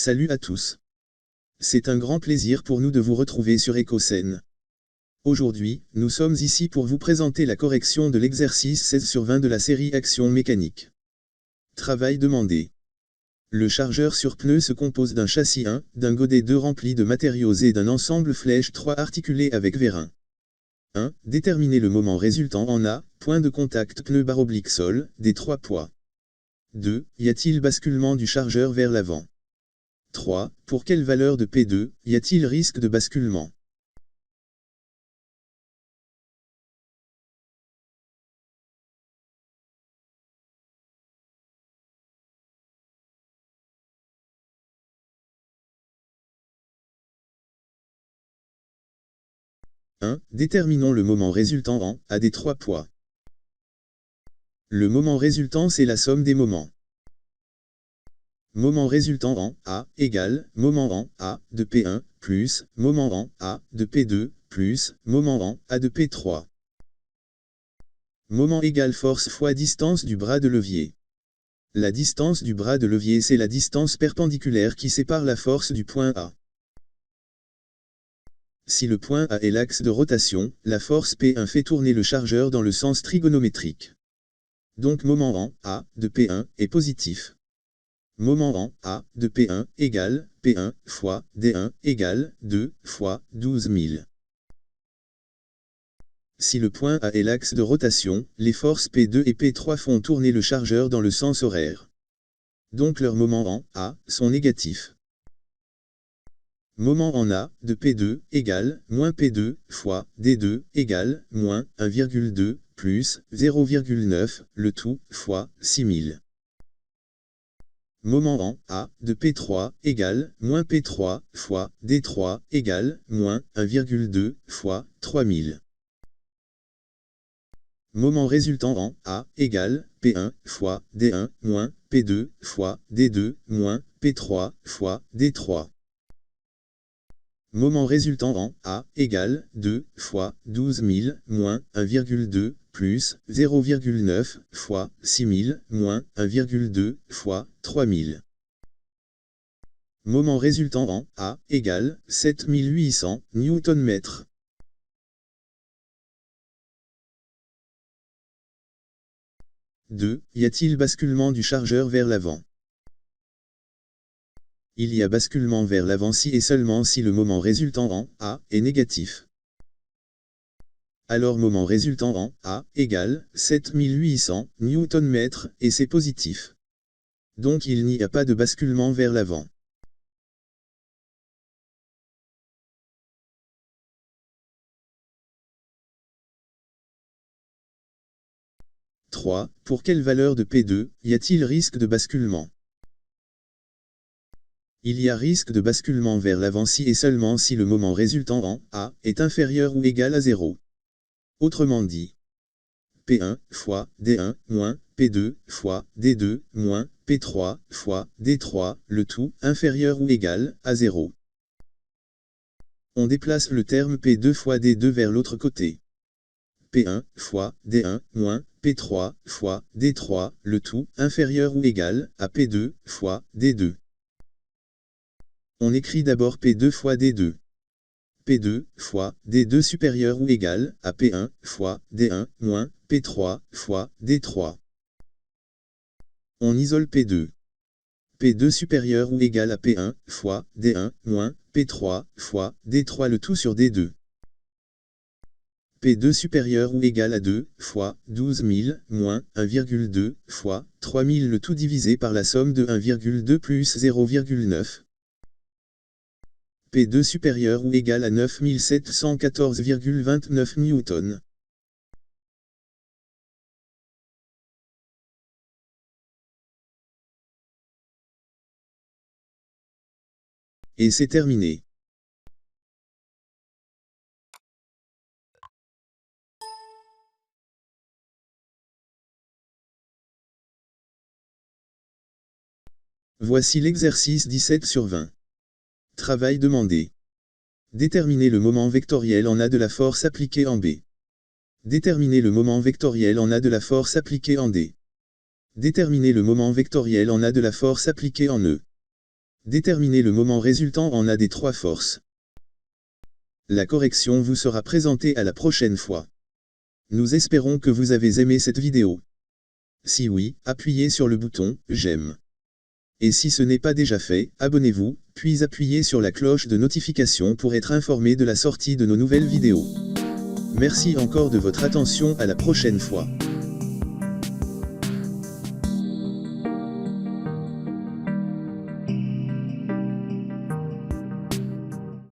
Salut à tous. C'est un grand plaisir pour nous de vous retrouver sur EcoScène. Aujourd'hui, nous sommes ici pour vous présenter la correction de l'exercice 16/20 de la série Action mécanique. Travail demandé. Le chargeur sur pneu se compose d'un châssis 1, d'un godet 2 rempli de matériaux et d'un ensemble flèche 3 articulé avec vérin. 1. Déterminer le moment résultant en A, point de contact pneu/sol, des 3 poids. 2. Y a-t-il basculement du chargeur vers l'avant? 3. Pour quelle valeur de P2, y a-t-il risque de basculement? « 1. Déterminons le moment résultant en A des 3 poids. Le moment résultant c'est la somme des moments. Moment résultant en A égale moment en A de P1 plus moment en A de P2 plus moment en A de P3. Moment égale force fois distance du bras de levier. La distance du bras de levier c'est la distance perpendiculaire qui sépare la force du point A. Si le point A est l'axe de rotation, la force P1 fait tourner le chargeur dans le sens trigonométrique. Donc moment en A de P1 est positif. Moment en A de P1 égale P1 fois D1 égale 2 fois 12 000. Si le point A est l'axe de rotation, les forces P2 et P3 font tourner le chargeur dans le sens horaire. Donc leurs moments en A sont négatifs. Moment en A de P2 égale moins P2 fois D2 égale moins 1,2 plus 0,9 le tout fois 6000. Moment en A de P3 égale moins P3 fois D3 égale moins 1,2 fois 3000. Moment résultant en A égale P1 fois D1 moins P2 fois D2 moins P3 fois D3. Moment résultant en A égale 2 fois 12 000 moins 1,2 plus 0,9 fois 6000 moins 1,2 fois 3000. Moment résultant en A égale 7800 Nm. « 2. Y a-t-il basculement du chargeur vers l'avant? Il y a basculement vers l'avant si et seulement si le moment résultant en A est négatif. Alors moment résultant en A égale 7800 Nm et c'est positif. Donc il n'y a pas de basculement vers l'avant. « 3. Pour quelle valeur de P2, y a-t-il risque de basculement? Il y a risque de basculement vers l'avant si et seulement si le moment résultant en A est inférieur ou égal à 0. Autrement dit, P1 fois D1 moins P2 fois D2 moins P3 fois D3, le tout inférieur ou égal à 0. On déplace le terme P2 fois D2 vers l'autre côté. P1 fois D1 moins P3 fois D3, le tout inférieur ou égal à P2 fois D2. On écrit d'abord P2 fois D2. P2 fois D2 supérieur ou égal à P1 fois D1 moins P3 fois D3. On isole P2. P2 supérieur ou égal à P1 fois D1 moins P3 fois D3 le tout sur D2. P2 supérieur ou égal à 2 fois 12 000 moins 1,2 fois 3000 le tout divisé par la somme de 1,2 plus 0,9. P2 supérieur ou égal à 9714,29 Newton. Et c'est terminé. Voici l'exercice 17/20. Travail demandé. Déterminer le moment vectoriel en A de la force appliquée en B. Déterminer le moment vectoriel en A de la force appliquée en D. Déterminer le moment vectoriel en A de la force appliquée en E. Déterminez le moment résultant en A des trois forces. La correction vous sera présentée à la prochaine fois. Nous espérons que vous avez aimé cette vidéo. Si oui, appuyez sur le bouton « J'aime ». Et si ce n'est pas déjà fait, abonnez-vous, puis appuyez sur la cloche de notification pour être informé de la sortie de nos nouvelles vidéos. Merci encore de votre attention, à la prochaine fois.